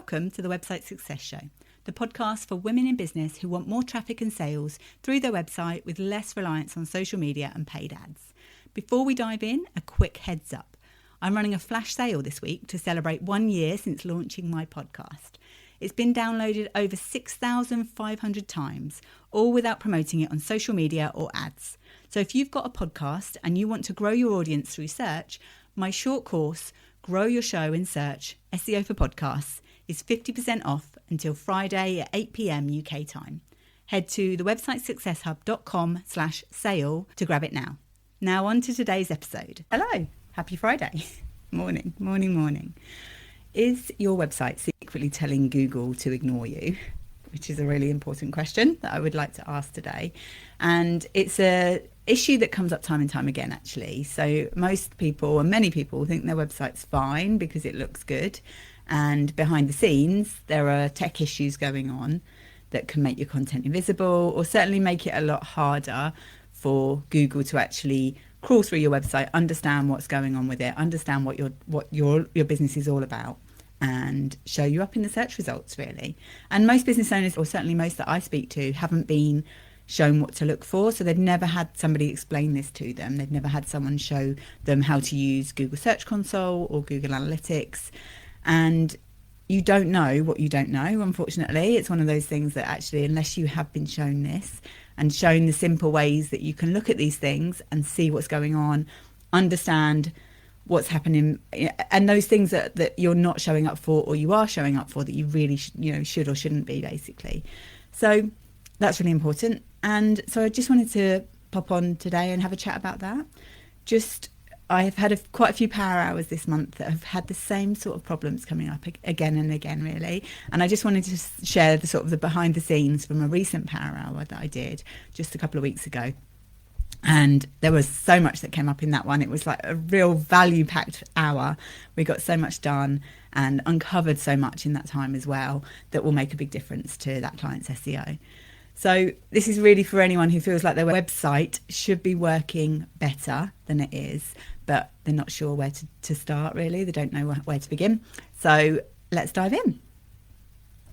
Welcome to the Website Success Show, the podcast for women in business who want more traffic and sales through their website with less reliance on social media and paid ads. Before we dive in, a quick heads up. I'm running a flash sale this week to celebrate 1 year since launching my podcast. It's been downloaded over 6,500 times, all without promoting it on social media or ads. So if you've got a podcast and you want to grow your audience through search, my short course, Grow Your Show in Search, SEO for Podcasts, is 50% off until Friday at 8 p.m. UK time. Head to thewebsitesuccesshub.com/sale to grab it now. Now on to today's episode. Hello, happy Friday. Morning. Is your website secretly telling Google to ignore you? Which is a really important question that I would like to ask today. And it's a issue that comes up time and time again, actually. So most people, and many people, think their website's fine because it looks good. And behind the scenes, there are tech issues going on that can make your content invisible, or certainly make it a lot harder for Google to actually crawl through your website, understand what's going on with it, understand what your business is all about, and show you up in the search results, really. And most business owners, or certainly most that I speak to, haven't been shown what to look for. So they've never had somebody explain this to them. They've never had someone show them how to use Google Search Console or Google Analytics. And you don't know what you don't know, unfortunately. It's one of those things that actually, unless you have been shown this and shown the simple ways that you can look at these things and see what's going on, understand what's happening, and those things that you're not showing up for, or you are showing up for, that you really should or shouldn't be, basically. So that's really important. And so I just wanted to pop on today and have a chat about that. I've had quite a few power hours this month that have had the same sort of problems coming up again and again, really. And I just wanted to share the behind the scenes from a recent power hour that I did just a couple of weeks ago. And there was so much that came up in that one. It was like a real value-packed hour. We got so much done and uncovered so much in that time as well that will make a big difference to that client's SEO. So this is really for anyone who feels like their website should be working better than it is, but they're not sure where to start, really. They don't know where to begin. So let's dive in.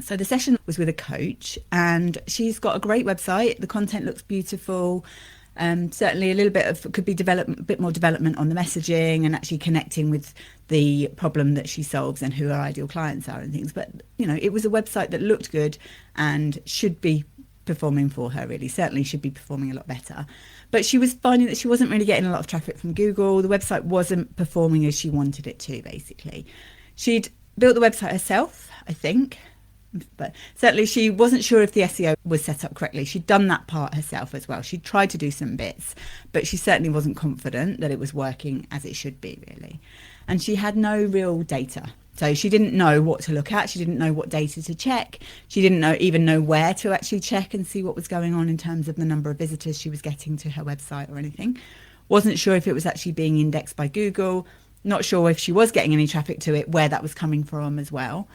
So the session was with a coach, and she's got a great website. The content looks beautiful. Certainly a little bit of could be a bit more development on the messaging and actually connecting with the problem that she solves and who her ideal clients are and things. But, it was a website that looked good and should be performing for her, really. Certainly should be performing a lot better. But she was finding that she wasn't really getting a lot of traffic from Google. The website wasn't performing as she wanted it to, basically. She'd built the website herself, I think, but certainly she wasn't sure if the SEO was set up correctly. She'd done that part herself as well. She tried to do some bits, but she certainly wasn't confident that it was working as it should be, really. And she had no real data. So she didn't know what to look at. She didn't know what data to check. She didn't even know where to actually check and see what was going on in terms of the number of visitors she was getting to her website or anything. Wasn't sure if it was actually being indexed by Google. Not sure if she was getting any traffic to it, where that was coming from as well.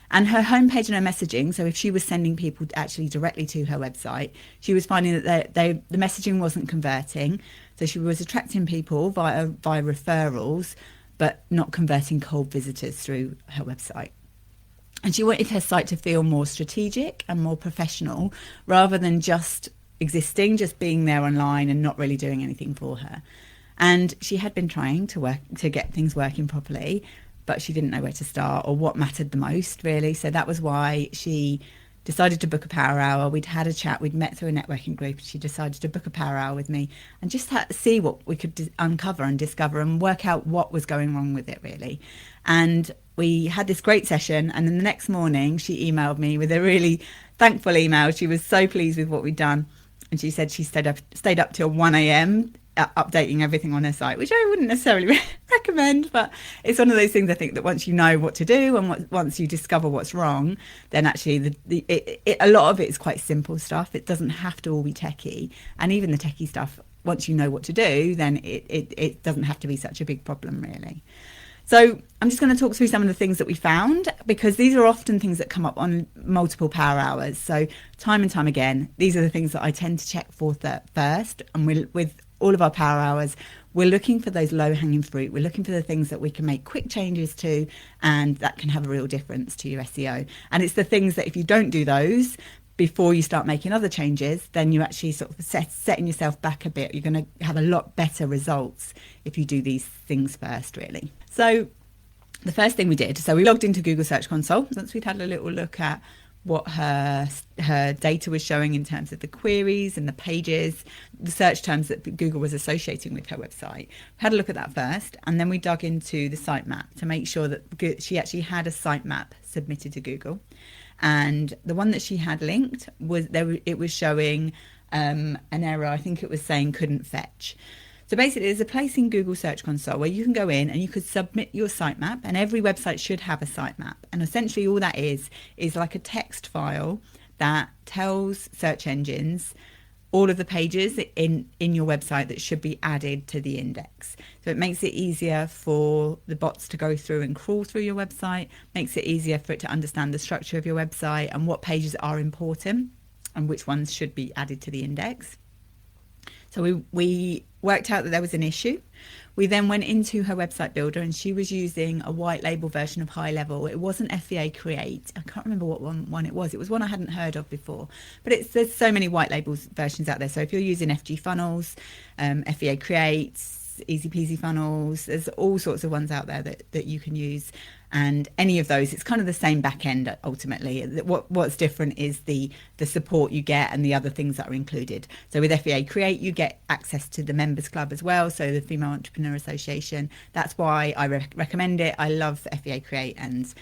And her homepage and her messaging, so if she was sending people actually directly to her website, she was finding that the messaging wasn't converting. So she was attracting people via referrals, but not converting cold visitors through her website. And she wanted her site to feel more strategic and more professional, rather than just existing, just being there online and not really doing anything for her. And she had been trying to get things working properly, but she didn't know where to start or what mattered the most, really. So that was why she decided to book a power hour. We'd had a chat, we'd met through a networking group. She decided to book a power hour with me and just see what we could uncover and discover and work out what was going wrong with it, really. And we had this great session, and then the next morning she emailed me with a really thankful email. She was so pleased with what we'd done, and she said she stayed up till 1 a.m. Updating everything on her site, which I wouldn't necessarily recommend, but it's one of those things, I think, that once you know what to do and once you discover what's wrong, then actually a lot of it is quite simple stuff. It doesn't have to all be techie, and even the techie stuff, once you know what to do, then it doesn't have to be such a big problem, really. So I'm just going to talk through some of the things that we found, because these are often things that come up on multiple power hours. So time and time again, these are the things that I tend to check for first, and with all of our power hours, we're looking for those low-hanging fruit. We're looking for the things that we can make quick changes to, and that can have a real difference to your SEO. And it's the things that if you don't do those before you start making other changes, then you actually sort of setting yourself back a bit. You're going to have a lot better results if you do these things first, really. So the first thing we did, so we logged into Google Search Console. Once we'd had a little look at what her data was showing in terms of the queries and the pages, the search terms that Google was associating with her website. We had a look at that first, and then we dug into the sitemap to make sure that she actually had a sitemap submitted to Google. And the one that she had linked was it was showing an error. I think it was saying couldn't fetch. So basically, there's a place in Google Search Console where you can go in and you could submit your sitemap, and every website should have a sitemap. And essentially all that is like a text file that tells search engines all of the pages in your website that should be added to the index. So it makes it easier for the bots to go through and crawl through your website, makes it easier for it to understand the structure of your website and what pages are important and which ones should be added to the index. So we worked out that there was an issue. We then went into her website builder, and she was using a white label version of HighLevel. It wasn't FEA Create. I can't remember what one it was. It was one I hadn't heard of before. But there's so many white labels versions out there. So if you're using FG Funnels, FEA Create, Easy Peasy Funnels, there's all sorts of ones out there that you can use. And any of those, it's kind of the same back end ultimately. What's different is the support you get and the other things that are included. So with FEA Create, you get access to the members club as well. So the Female Entrepreneur Association. That's why I recommend it. I love FEA Create, and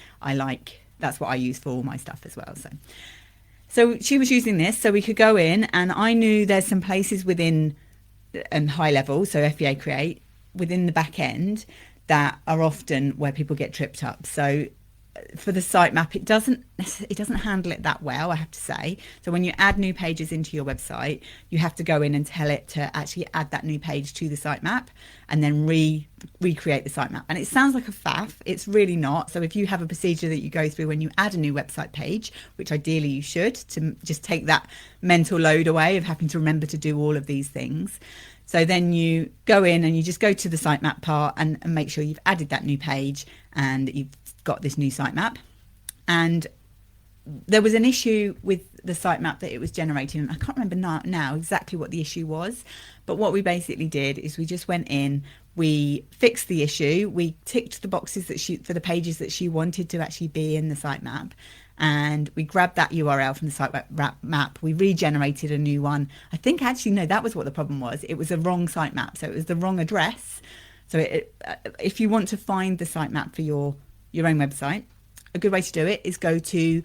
that's what I use for all my stuff as well. So she was using this, so we could go in, and I knew there's some places within HighLevel, so FEA Create, within the back end that are often where people get tripped up. So for the sitemap, it doesn't handle it that well, I have to say. So when you add new pages into your website, you have to go in and tell it to actually add that new page to the sitemap and then recreate the sitemap. And it sounds like a faff. It's really not. So if you have a procedure that you go through when you add a new website page, which ideally you should, to just take that mental load away of having to remember to do all of these things. So then you go in and you just go to the sitemap part and make sure you've added that new page and you've got this new sitemap. And there was an issue with the sitemap that it was generating. I can't remember now exactly what the issue was, but what we basically did is we just went in, we fixed the issue, we ticked the boxes for the pages that she wanted to actually be in the sitemap, and we grabbed that URL from the sitemap. We regenerated a new one. I think actually, no, that was what the problem was. It was a wrong sitemap, so it was the wrong address. So if you want to find the sitemap for your own website, a good way to do it is go to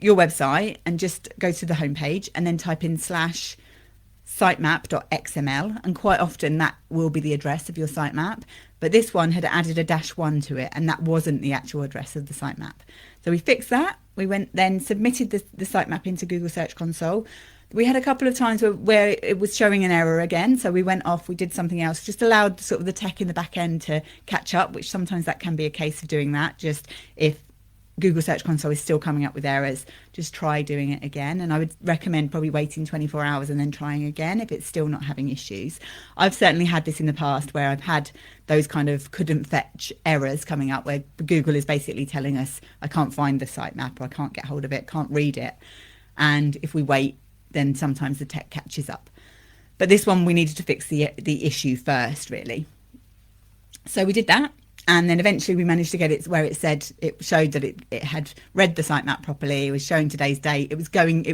your website and just go to the homepage and then type in /sitemap.xml, and quite often that will be the address of your sitemap. But this one had added a -1 to it, and that wasn't the actual address of the sitemap. So we fixed that. We then submitted the sitemap into Google Search Console. We had a couple of times where it was showing an error again. So we went off, we did something else, just allowed sort of the tech in the back end to catch up, which sometimes that can be a case of doing that. Just if Google Search Console is still coming up with errors, just try doing it again. And I would recommend probably waiting 24 hours and then trying again if it's still not having issues. I've certainly had this in the past where I've had those kind of couldn't fetch errors coming up where Google is basically telling us, I can't find the sitemap, or I can't get hold of it, can't read it. And if we wait, then sometimes the tech catches up. But this one, we needed to fix the issue first, really. So we did that. And then eventually we managed to get it where it showed that it had read the sitemap properly. It was showing today's date. It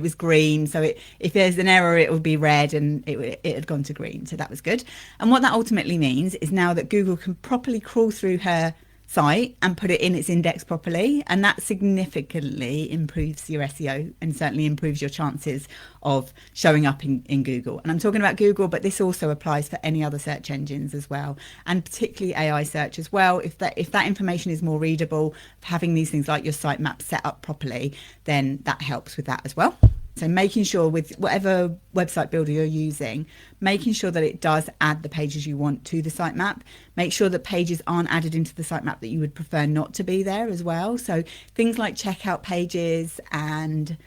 was green. So if there's an error, it would be red, and it had gone to green. So that was good. And what that ultimately means is now that Google can properly crawl through her site and put it in its index properly, and that significantly improves your SEO and certainly improves your chances of showing up in Google. And I'm talking about Google, but this also applies for any other search engines as well, and particularly AI search as well. If that information is more readable, having these things like your sitemap set up properly, then that helps with that as well. So making sure with whatever website builder you're using, making sure that it does add the pages you want to the sitemap. Make sure that pages aren't added into the sitemap that you would prefer not to be there as well. So things like checkout pages and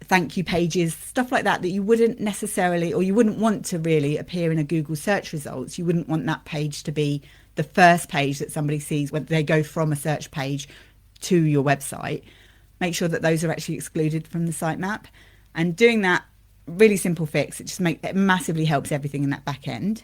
thank you pages, stuff like that you wouldn't necessarily, or you wouldn't want to really appear in a Google search results. You wouldn't want that page to be the first page that somebody sees when they go from a search page to your website. Make sure that those are actually excluded from the sitemap. And doing that, really simple fix, it massively helps everything in that back end.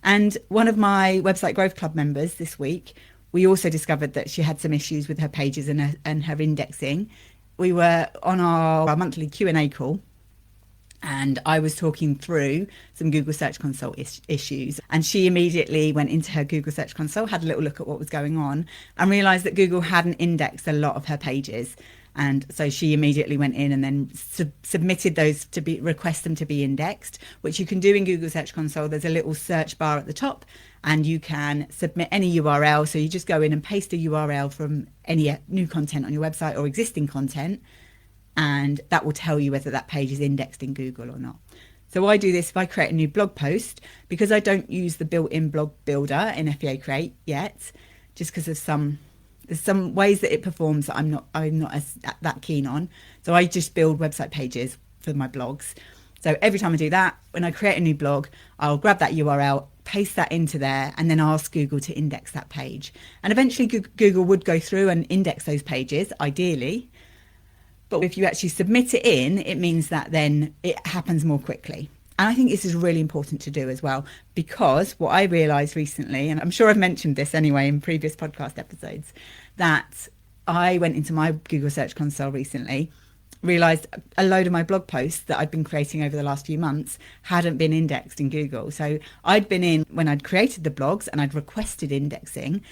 And one of my Website Growth Club members this week, we also discovered that she had some issues with her pages and her indexing. We were on our monthly Q&A call, and I was talking through some Google Search Console issues. And she immediately went into her Google Search Console, had a little look at what was going on, and realised that Google hadn't indexed a lot of her pages. And so she immediately went in and then submitted those request them to be indexed, which you can do in Google Search Console. There's a little search bar at the top, and you can submit any URL. So you just go in and paste a URL from any new content on your website or existing content, and that will tell you whether that page is indexed in Google or not. So I do this if I create a new blog post, because I don't use the built-in blog builder in FEA Create yet, just because of there's some ways that it performs that I'm not that keen on. So I just build website pages for my blogs. So every time I do that, when I create a new blog, I'll grab that URL, paste that into there, and then ask Google to index that page. And eventually Google would go through and index those pages, ideally. But if you actually submit it in, it means that then it happens more quickly. And I think this is really important to do as well, because what I realised recently, and I'm sure I've mentioned this anyway in previous podcast episodes, that I went into my Google Search Console recently, realised a load of my blog posts that I'd been creating over the last few months hadn't been indexed in Google. So I'd been in when I'd created the blogs and I'd requested indexing,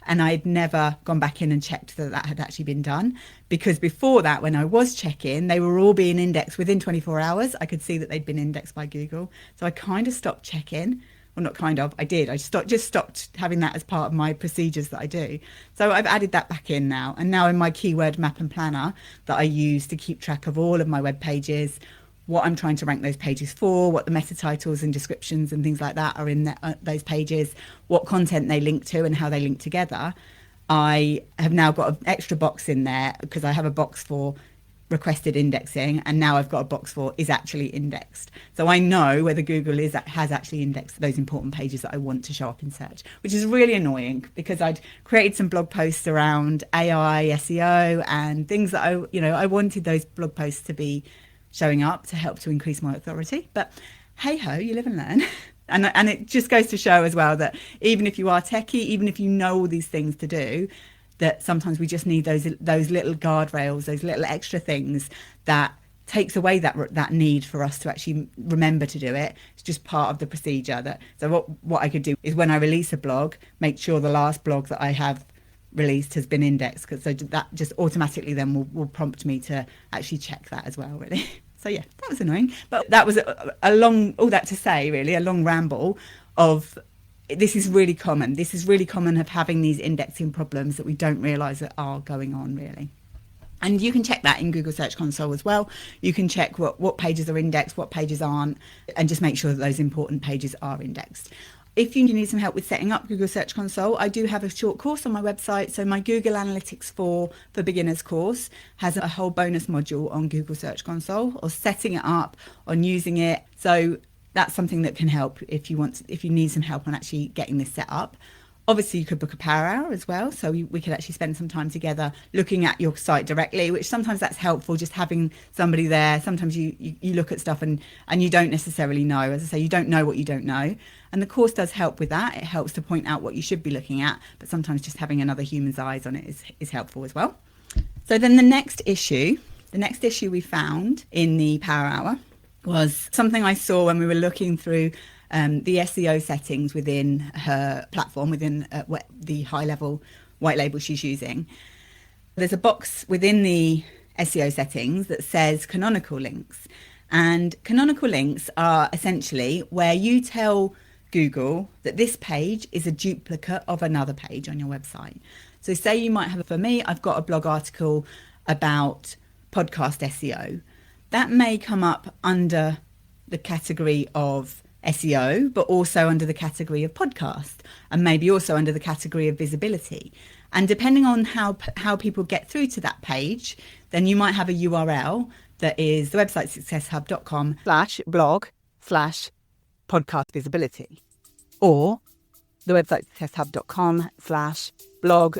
and I'd never gone back in and checked that had actually been done, because before that, when I was checking, they were all being indexed within 24 hours. I could see that they'd been indexed by Google. So I kind of stopped checking. Well, not kind of, I did. I just stopped having that as part of my procedures that I do. So I've added that back in now. And now in my keyword map and planner that I use to keep track of all of my web pages, what I'm trying to rank those pages for, what the meta titles and descriptions and things like that are in those pages, what content they link to and how they link together. I have now got an extra box in there, because I have a box for requested indexing, and now I've got a box for is actually indexed. So I know whether Google has actually indexed those important pages that I want to show up in search, which is really annoying, because I'd created some blog posts around AI, SEO and things that I wanted those blog posts to be showing up to help to increase my authority. But hey ho, you live and learn. And it just goes to show as well that even if you are techie, even if you know all these things to do, that sometimes we just need those little guardrails, those little extra things that takes away that need for us to actually remember to do it. It's just part of the procedure. So what I could do is, when I release a blog, make sure the last blog that I have released has been indexed, because so that just automatically then will prompt me to actually check that as well, really. So yeah, that was annoying. But that was a long ramble of, this is really common. This is really common of having these indexing problems that we don't realise that are going on, really. And you can check that in Google Search Console as well. You can check what pages are indexed, what pages aren't, and just make sure that those important pages are indexed. If you need some help with setting up Google Search Console, I do have a short course on my website. So my Google Analytics for Beginners course has a whole bonus module on Google Search Console, or setting it up, on using it. So that's something that can help if you need some help on actually getting this set up. Obviously, you could book a power hour as well. So we could actually spend some time together looking at your site directly, which sometimes that's helpful, just having somebody there. Sometimes you look at stuff and you don't necessarily know. As I say, you don't know what you don't know. And the course does help with that. It helps to point out what you should be looking at, but sometimes just having another human's eyes on it is helpful as well. So then the next issue we found in the power hour was something I saw when we were looking through the SEO settings within her platform, within the HighLevel white label she's using. There's a box within the SEO settings that says canonical links. And canonical links are essentially where you tell Google that this page is a duplicate of another page on your website. So say you might have, for me, I've got a blog article about podcast SEO. That may come up under the category of SEO, but also under the category of podcast, and maybe also under the category of visibility. And depending on how people get through to that page, then you might have a URL that is the website successhub.com/blog/podcast visibility, or the website successhub.com/blog/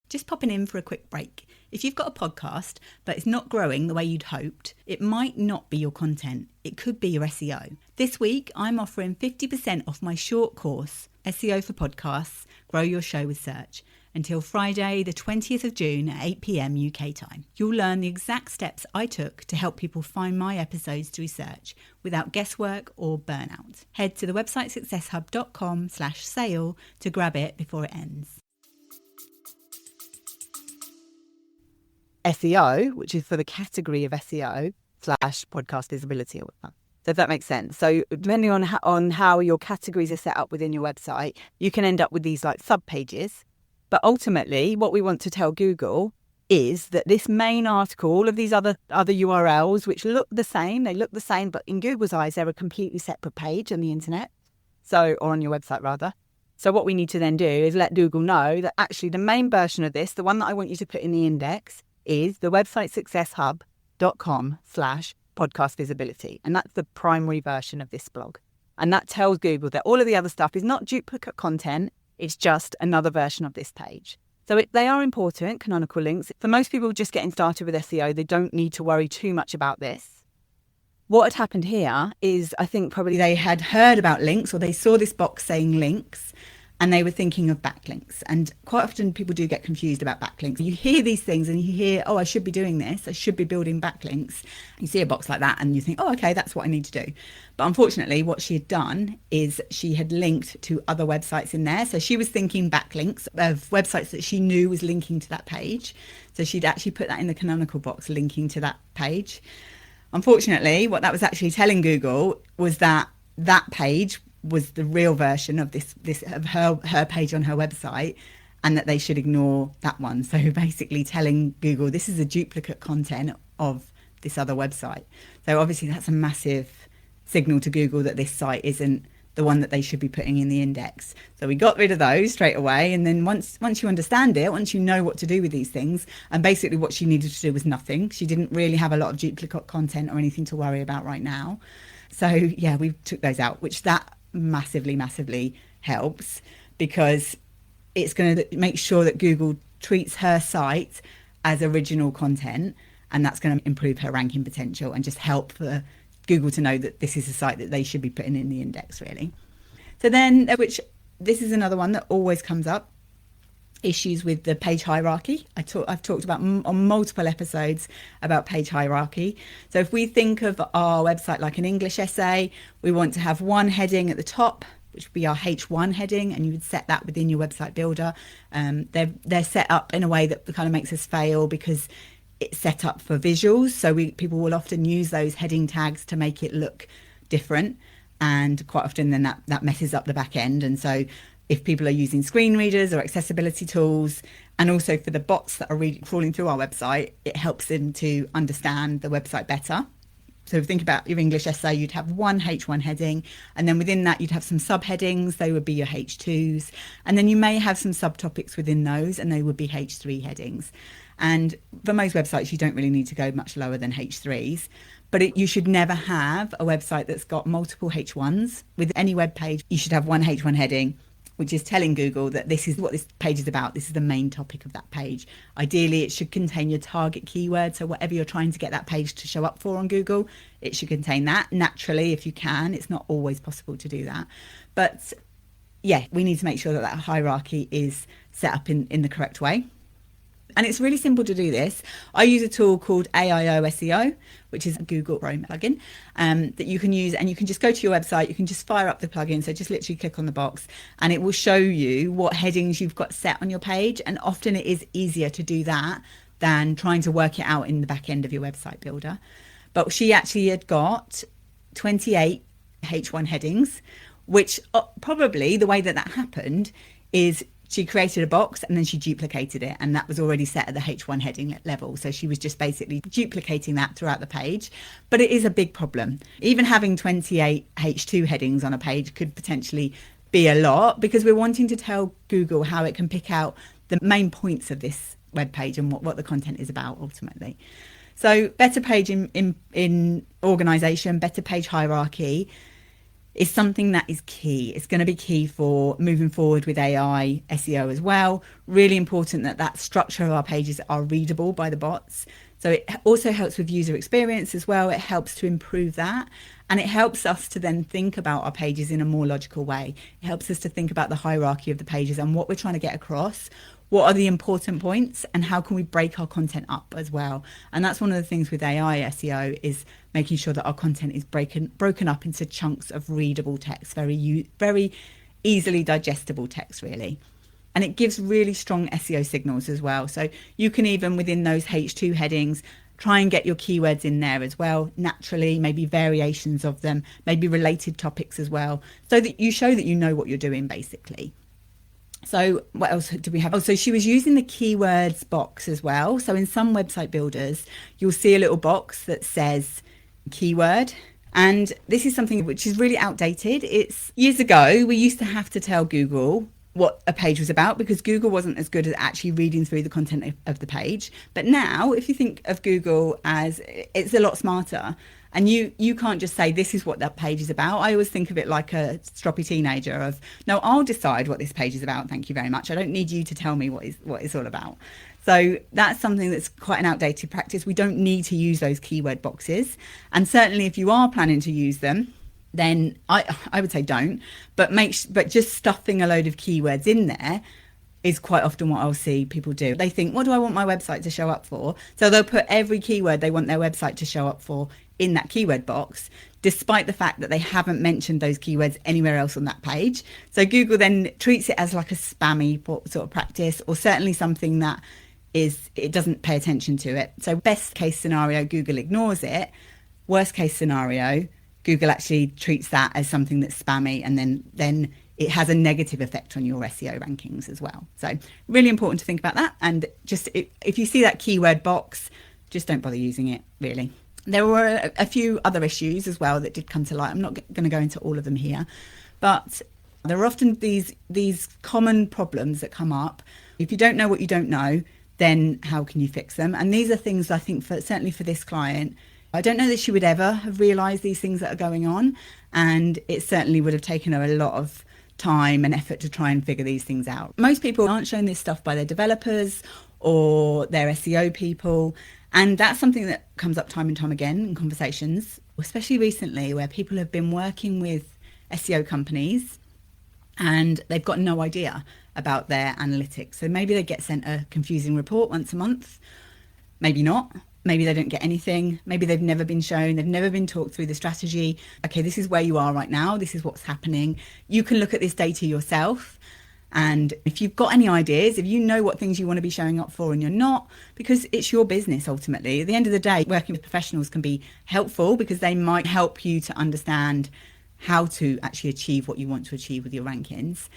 Just popping in for a quick break. If you've got a podcast, but it's not growing the way you'd hoped, it might not be your content. It could be your SEO. This week, I'm offering 50% off my short course, SEO for Podcasts, Grow Your Show with Search, until Friday, the 20th of June at 8 p.m. UK time. You'll learn the exact steps I took to help people find my episodes through search without guesswork or burnout. Head to the website successhub.com/sale to grab it before it ends. SEO, which is for the category of SEO / podcast visibility or whatever. So if that makes sense. So depending on how your categories are set up within your website, you can end up with these like sub pages. But ultimately, what we want to tell Google is that this main article, all of these other URLs, which look the same, but in Google's eyes, they're a completely separate page on the internet. Or on your website rather. So what we need to then do is let Google know that actually the main version of this, the one that I want you to put in the index, is the website successhub.com/podcast visibility. And that's the primary version of this blog. And that tells Google that all of the other stuff is not duplicate content. It's just another version of this page. So they are important, canonical links. For most people just getting started with SEO, they don't need to worry too much about this. What had happened here is I think probably they had heard about links, or they saw this box saying links, and they were thinking of backlinks. And quite often people do get confused about backlinks. You hear these things and you hear, oh, I should be doing this. I should be building backlinks. You see a box like that and you think, oh, okay, that's what I need to do. But unfortunately, what she had done is she had linked to other websites in there. So she was thinking backlinks of websites that she knew was linking to that page. So she'd actually put that in the canonical box, linking to that page. Unfortunately, what that was actually telling Google was that that page was the real version of this of her page on her website, and that they should ignore that one. So basically telling Google this is a duplicate content of this other website. So obviously that's a massive signal to Google that this site isn't the one that they should be putting in the index. So we got rid of those straight away. And then once you understand it, once you know what to do with these things, and basically what she needed to do was nothing. She didn't really have a lot of duplicate content or anything to worry about right now. So yeah, we took those out, which that massively helps, because it's going to make sure that Google treats her site as original content, and that's going to improve her ranking potential and just help for Google to know that this is a site that they should be putting in the index, really. So then, which this is another one that always comes up, issues with the page hierarchy. I've talked about on multiple episodes about page hierarchy. So if we think of our website like an English essay, we want to have one heading at the top, which would be our H1 heading, and you would set that within your website builder. They're set up in a way that kind of makes us fail because it's set up for visuals. So people will often use those heading tags to make it look different, and quite often then that messes up the back end. And so if people are using screen readers or accessibility tools, and also for the bots that are crawling through our website, it helps them to understand the website better. So if you think about your English essay, you'd have one H1 heading, and then within that you'd have some subheadings. They would be your H2s, and then you may have some subtopics within those, and they would be H3 headings. And for most websites, you don't really need to go much lower than H3s. But you should never have a website that's got multiple H1s. With any web page, you should have one H1 heading, which is telling Google that this is what this page is about. This is the main topic of that page. Ideally, it should contain your target keyword. So whatever you're trying to get that page to show up for on Google, it should contain that. Naturally, if you can, it's not always possible to do that. But yeah, we need to make sure that that hierarchy is set up in the correct way. And it's really simple to do this. I use a tool called AIO SEO, which is a Google Chrome plugin that you can use, and you can just go to your website, you can just fire up the plugin. So just literally click on the box and it will show you what headings you've got set on your page. And often it is easier to do that than trying to work it out in the back end of your website builder. But she actually had got 28 H1 headings, which probably the way that happened is she created a box and then she duplicated it, and that was already set at the H1 heading level. So she was just basically duplicating that throughout the page. But it is a big problem. Even having 28 H2 headings on a page could potentially be a lot, because we're wanting to tell Google how it can pick out the main points of this web page and what the content is about ultimately. So better page in organization, better page hierarchy is something that is key. It's going to be key for moving forward with AI SEO as well. Really important that structure of our pages are readable by the bots. So it also helps with user experience as well. It helps to improve that. And it helps us to then think about our pages in a more logical way. It helps us to think about the hierarchy of the pages and what we're trying to get across. What are the important points and how can we break our content up as well? And that's one of the things with AI SEO is making sure that our content is broken up into chunks of readable text, very easily digestible text really. And it gives really strong SEO signals as well. So you can even within those H2 headings, try and get your keywords in there as well, naturally, maybe variations of them, maybe related topics as well, so that you show that you know what you're doing basically. So what else do we have? Oh, so she was using the keywords box as well. So in some website builders, you'll see a little box that says keyword. And this is something which is really outdated. It's years ago, we used to have to tell Google what a page was about because Google wasn't as good at actually reading through the content of the page. But now, if you think of Google as, it's a lot smarter. And you can't just say, this is what that page is about. I always think of it like a stroppy teenager of, no, I'll decide what this page is about. Thank you very much. I don't need you to tell me what it's all about. So that's something that's quite an outdated practice. We don't need to use those keyword boxes. And certainly if you are planning to use them, then I would say don't. But just stuffing a load of keywords in there is quite often what I'll see people do. They think, what do I want my website to show up for? So they'll put every keyword they want their website to show up for in that keyword box, despite the fact that they haven't mentioned those keywords anywhere else on that page. So Google then treats it as like a spammy sort of practice, or certainly something that it doesn't pay attention to it. So best case scenario, Google ignores it. Worst case scenario, Google actually treats that as something that's spammy, and then it has a negative effect on your SEO rankings as well. So really important to think about that. And just if you see that keyword box, just don't bother using it really. There were a few other issues as well that did come to light. I'm not going to go into all of them here, but there are often these common problems that come up. If you don't know what you don't know, then how can you fix them? And these are things I think certainly for this client, I don't know that she would ever have realised these things that are going on, and it certainly would have taken her a lot of time and effort to try and figure these things out. Most people aren't shown this stuff by their developers or their SEO people, and that's something that comes up time and time again in conversations, especially recently, where people have been working with SEO companies and they've got no idea about their analytics. So maybe they get sent a confusing report once a month, maybe not. Maybe they don't get anything. Maybe they've never been shown. They've never been talked through the strategy. Okay, this is where you are right now. This is what's happening. You can look at this data yourself. And if you've got any ideas, if you know what things you want to be showing up for and you're not, because it's your business ultimately. At the end of the day, working with professionals can be helpful because they might help you to understand how to actually achieve what you want to achieve with your rankings.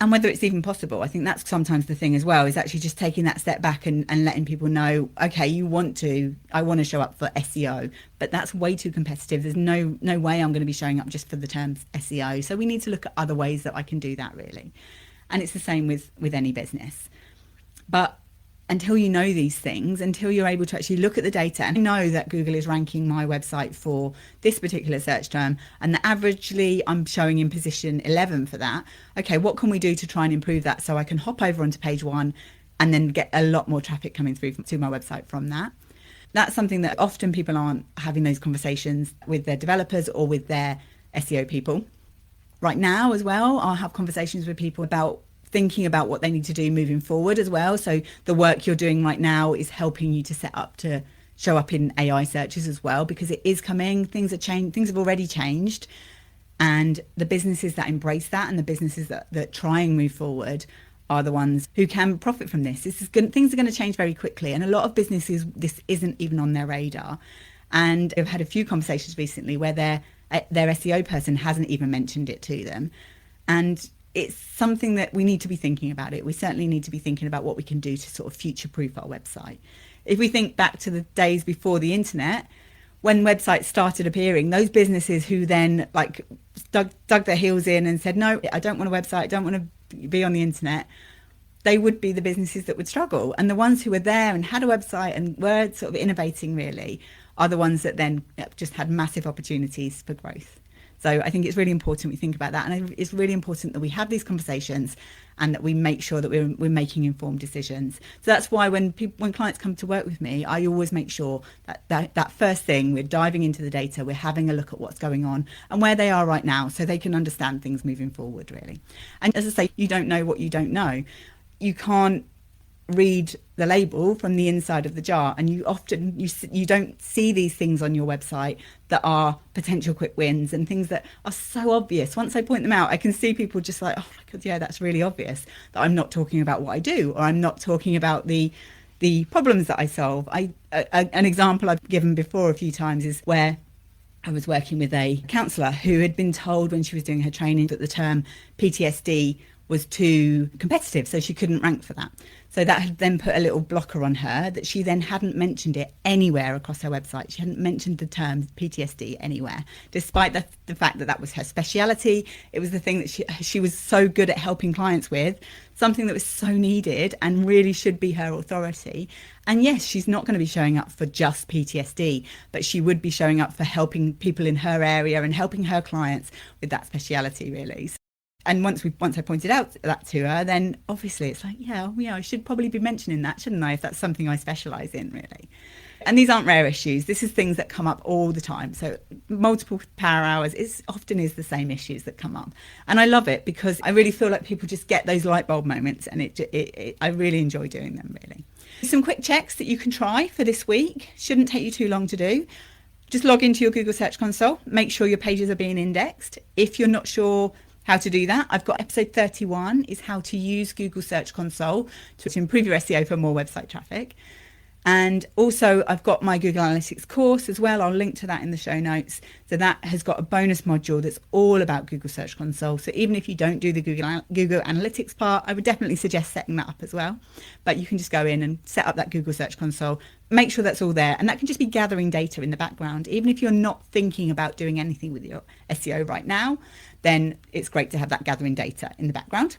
And whether it's even possible. I think that's sometimes the thing as well, is actually just taking that step back and letting people know, okay, I want to show up for SEO, but that's way too competitive. There's no way I'm going to be showing up just for the terms SEO. So we need to look at other ways that I can do that really. And it's the same with any business. But until you know these things, until you're able to actually look at the data and know that Google is ranking my website for this particular search term and that averagely I'm showing in position 11 for that, okay, what can we do to try and improve that so I can hop over onto page 1 and then get a lot more traffic coming through to my website from that? That's something that often people aren't having those conversations with their developers or with their SEO people. Right now as well, I'll have conversations with people about thinking about what they need to do moving forward as well. So the work you're doing right now is helping you to set up to show up in AI searches as well, because it is coming. Things are changed. Things have already changed, and the businesses that embrace that and the businesses that try and move forward are the ones who can profit from this. Things are going to change very quickly, and a lot of businesses, this isn't even on their radar. And I've had a few conversations recently where their SEO person hasn't even mentioned it to them, and it's something that we need to be thinking about it. We certainly need to be thinking about what we can do to sort of future-proof our website. If we think back to the days before the internet, when websites started appearing, those businesses who then like dug their heels in and said, no, I don't want a website, I don't want to be on the internet, they would be the businesses that would struggle. And the ones who were there and had a website and were sort of innovating really are the ones that then just had massive opportunities for growth. So I think it's really important we think about that. And it's really important that we have these conversations and that we make sure that we're making informed decisions. So that's why when clients come to work with me, I always make sure that first thing, we're diving into the data, we're having a look at what's going on and where they are right now so they can understand things moving forward, really. And as I say, you don't know what you don't know. You can't read the label from the inside of the jar, and you often you don't see these things on your website that are potential quick wins and things that are so obvious. Once I point them out, I can see people just like, oh my god, yeah, that's really obvious that I'm not talking about what I do, or I'm not talking about the problems that I solve. An example I've given before a few times is where I was working with a counsellor who had been told when she was doing her training that the term PTSD was too competitive, so she couldn't rank for that. So that had then put a little blocker on her that she then hadn't mentioned it anywhere across her website. She hadn't mentioned the term PTSD anywhere, despite the fact that that was her speciality. It was the thing that she was so good at helping clients with, something that was so needed and really should be her authority. And yes, she's not going to be showing up for just PTSD, but she would be showing up for helping people in her area and helping her clients with that speciality, really. And once I pointed out that to her, then obviously it's like, yeah, I should probably be mentioning that, shouldn't I, if that's something I specialise in, really. And these aren't rare issues. This is things that come up all the time. So multiple power hours often is the same issues that come up. And I love it because I really feel like people just get those light bulb moments, and I really enjoy doing them, really. Some quick checks that you can try for this week. Shouldn't take you too long to do. Just log into your Google Search Console. Make sure your pages are being indexed. If you're not sure how to do that, I've got episode 31 is how to use Google Search Console to improve your SEO for more website traffic. And also I've got my Google Analytics course as well. I'll link to that in the show notes. So that has got a bonus module that's all about Google Search Console. So even if you don't do the Google Analytics part, I would definitely suggest setting that up as well. But you can just go in and set up that Google Search Console, make sure that's all there. And that can just be gathering data in the background. Even if you're not thinking about doing anything with your SEO right now, then it's great to have that gathering data in the background.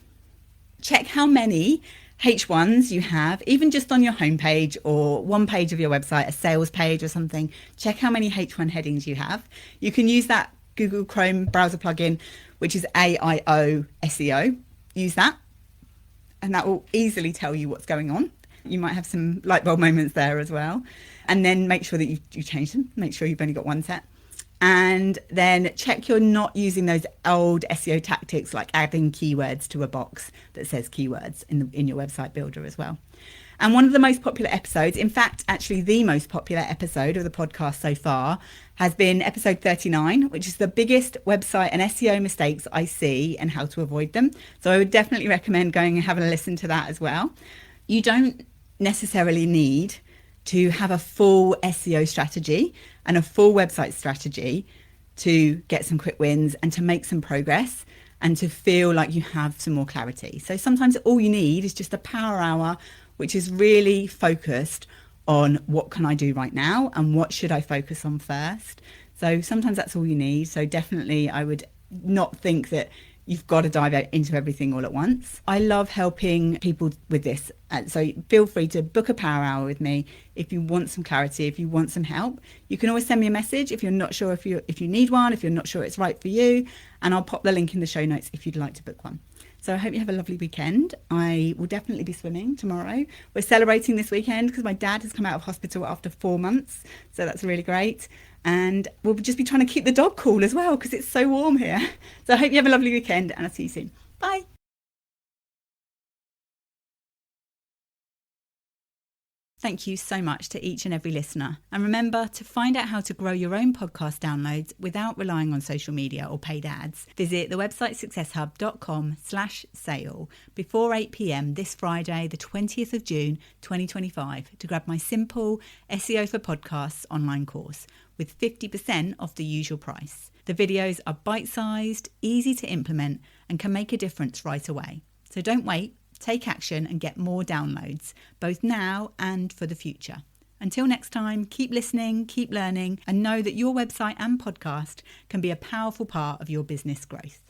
Check how many H1s you have, even just on your homepage or one page of your website, a sales page or something. Check how many H1 headings you have. You can use that Google Chrome browser plugin, which is AIO SEO. Use that, and that will easily tell you what's going on. You might have some light bulb moments there as well. And then make sure that you change them. Make sure you've only got one set. And then check you're not using those old SEO tactics like adding keywords to a box that says keywords in your website builder as well. And one of the most popular episodes, in fact, actually the most popular episode of the podcast so far, has been episode 39, which is the biggest website and SEO mistakes I see and how to avoid them. So I would definitely recommend going and having a listen to that as well. You don't necessarily need to have a full SEO strategy and a full website strategy to get some quick wins and to make some progress and to feel like you have some more clarity. So sometimes all you need is just a power hour, which is really focused on what can I do right now and what should I focus on first. So sometimes that's all you need. So definitely I would not think that you've got to dive into everything all at once. I love helping people with this. So feel free to book a power hour with me if you want some clarity, if you want some help. You can always send me a message if you're not sure if you need one, if you're not sure it's right for you, and I'll pop the link in the show notes if you'd like to book one. So I hope you have a lovely weekend. I will definitely be swimming tomorrow. We're celebrating this weekend because my dad has come out of hospital after 4 months. So that's really great. And we'll just be trying to keep the dog cool as well because it's so warm here. So I hope you have a lovely weekend and I'll see you soon. Bye. Thank you so much to each and every listener. And remember, to find out how to grow your own podcast downloads without relying on social media or paid ads, visit the website successhub.com/sale before 8 p.m. this Friday, the 20th of June, 2025, to grab my simple SEO for Podcasts online course with 50% off the usual price. The videos are bite-sized, easy to implement, and can make a difference right away. So don't wait. Take action and get more downloads, both now and for the future. Until next time, keep listening, keep learning, and know that your website and podcast can be a powerful part of your business growth.